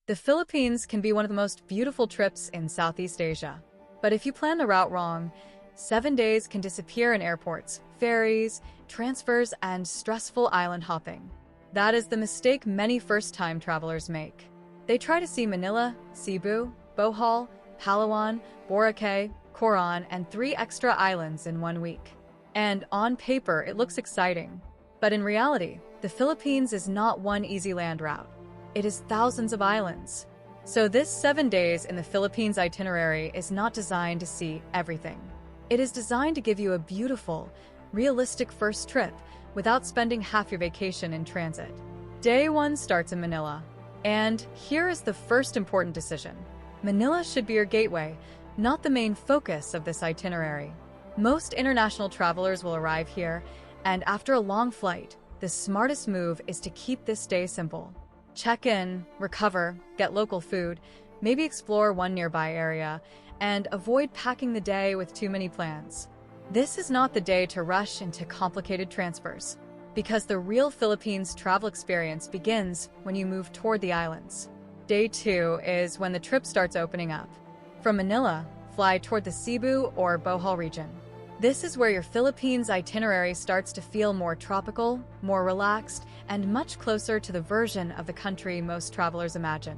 The Philippines can be one of the most beautiful trips in Southeast Asia. But if you plan the route wrong, 7 days can disappear in airports, ferries, transfers, and stressful island hopping. That is the mistake many first-time travelers make. They try to see Manila, Cebu, Bohol, Palawan, Boracay, Coron, and 3 extra islands in 1 week. And on paper, it looks exciting. But in reality, the Philippines is not one easy land route. It is thousands of islands. So this 7 days in the Philippines itinerary is not designed to see everything. It is designed to give you a beautiful, realistic first trip without spending half your vacation in transit. Day 1 starts in Manila. And here is the first important decision. Manila should be your gateway, not the main focus of this itinerary. Most international travelers will arrive here, and after a long flight, the smartest move is to keep this day simple. Check in, recover, get local food, maybe explore one nearby area, and avoid packing the day with too many plans. This is not the day to rush into complicated transfers, because the real Philippines travel experience begins when you move toward the islands. Day 2 is when the trip starts opening up. From Manila, fly toward the Cebu or Bohol region. This is where your Philippines itinerary starts to feel more tropical, more relaxed, and much closer to the version of the country most travelers imagine.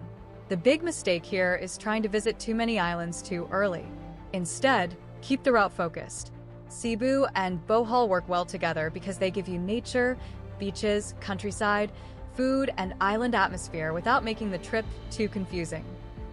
The big mistake here is trying to visit too many islands too early. Instead, keep the route focused. Cebu and Bohol work well together because they give you nature, beaches, countryside, food, and island atmosphere without making the trip too confusing.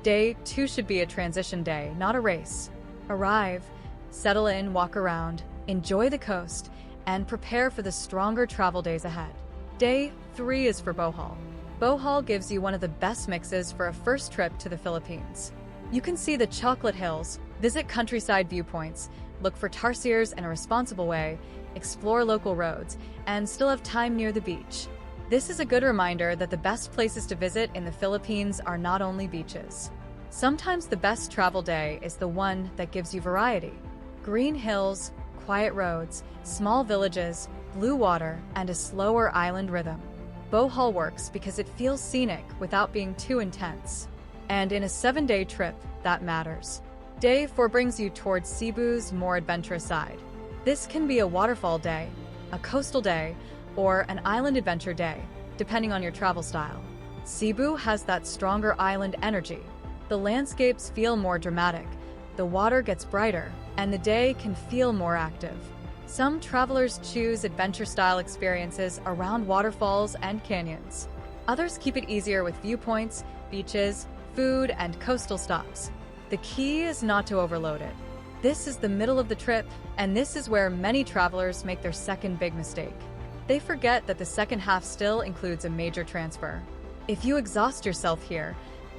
Day 2 should be a transition day, not a race. Arrive, settle in, walk around, enjoy the coast, and prepare for the stronger travel days ahead. Day 3 is for Bohol. Bohol gives you one of the best mixes for a first trip to the Philippines. You can see the chocolate hills, visit countryside viewpoints, look for tarsiers in a responsible way, explore local roads, and still have time near the beach. This is a good reminder that the best places to visit in the Philippines are not only beaches. Sometimes the best travel day is the one that gives you variety. Green hills, quiet roads, small villages, blue water, and a slower island rhythm. Bohol works because it feels scenic without being too intense. And in a 7-day trip, that matters. Day 4 brings you towards Cebu's more adventurous side. This can be a waterfall day, a coastal day, or an island adventure day, depending on your travel style. Cebu has that stronger island energy. The landscapes feel more dramatic, the water gets brighter, and the day can feel more active. Some travelers choose adventure-style experiences around waterfalls and canyons. Others keep it easier with viewpoints, beaches, food, and coastal stops. The key is not to overload it. This is the middle of the trip, and this is where many travelers make their second big mistake. They forget that the second half still includes a major transfer. If you exhaust yourself here,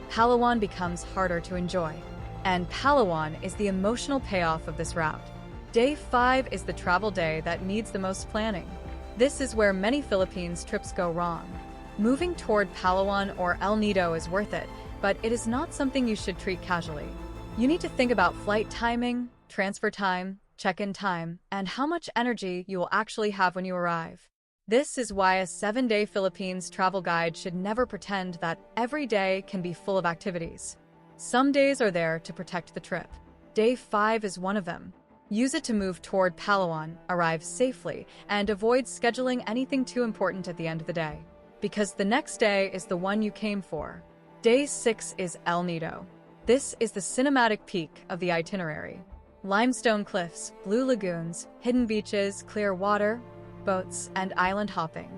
Palawan becomes harder to enjoy. And Palawan is the emotional payoff of this route. Day 5 is the travel day that needs the most planning. This is where many Philippines trips go wrong. Moving toward Palawan or El Nido is worth it, but it is not something you should treat casually. You need to think about flight timing, transfer time, check-in time, and how much energy you will actually have when you arrive. This is why a 7-day Philippines travel guide should never pretend that every day can be full of activities. Some days are there to protect the trip. Day 5 is one of them. Use it to move toward Palawan, arrive safely, and avoid scheduling anything too important at the end of the day. Because the next day is the one you came for. Day 6 is El Nido. This is the cinematic peak of the itinerary. Limestone cliffs, blue lagoons, hidden beaches, clear water, boats, and island hopping.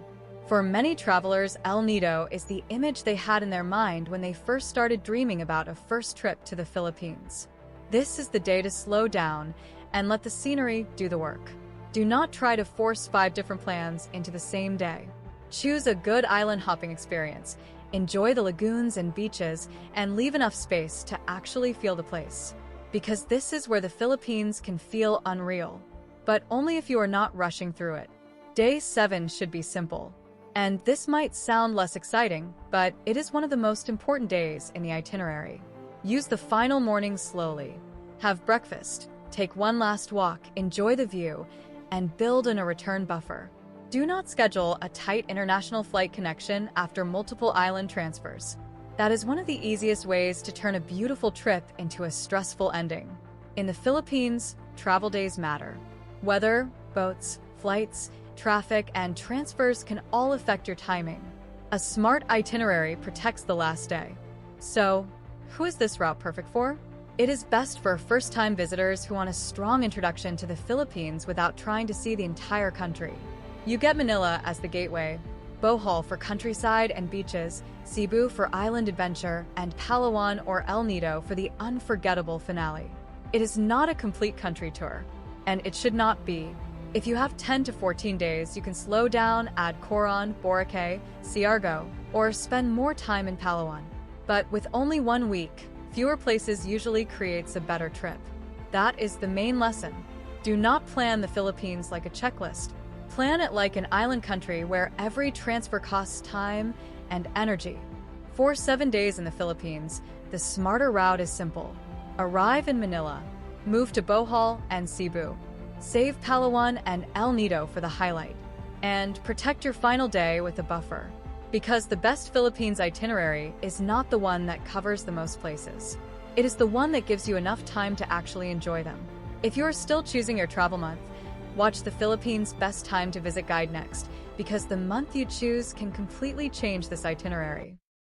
For many travelers, El Nido is the image they had in their mind when they first started dreaming about a first trip to the Philippines. This is the day to slow down and let the scenery do the work. Do not try to force 5 different plans into the same day. Choose a good island hopping experience, enjoy the lagoons and beaches, and leave enough space to actually feel the place. Because this is where the Philippines can feel unreal. But only if you are not rushing through it. Day 7 should be simple. And this might sound less exciting, but it is one of the most important days in the itinerary. Use the final morning slowly. Have breakfast, take one last walk, enjoy the view, and build in a return buffer. Do not schedule a tight international flight connection after multiple island transfers. That is one of the easiest ways to turn a beautiful trip into a stressful ending. In the Philippines, travel days matter. Weather, boats, flights, traffic, and transfers can all affect your timing. A smart itinerary protects the last day. So, who is this route perfect for? It is best for first-time visitors who want a strong introduction to the Philippines without trying to see the entire country. You get Manila as the gateway, Bohol for countryside and beaches, Cebu for island adventure, and Palawan or El Nido for the unforgettable finale. It is not a complete country tour, and it should not be. If you have 10 to 14 days, you can slow down, add Coron, Boracay, Siargao, or spend more time in Palawan. But with only 1 week, fewer places usually creates a better trip. That is the main lesson. Do not plan the Philippines like a checklist. Plan it like an island country where every transfer costs time and energy. For 7 days in the Philippines, the smarter route is simple. Arrive in Manila, move to Bohol and Cebu, save Palawan and El Nido for the highlight, and protect your final day with a buffer. Because the best Philippines itinerary is not the one that covers the most places. It is the one that gives you enough time to actually enjoy them. If you are still choosing your travel month, watch the Philippines Best Time to Visit Guide next, because the month you choose can completely change this itinerary.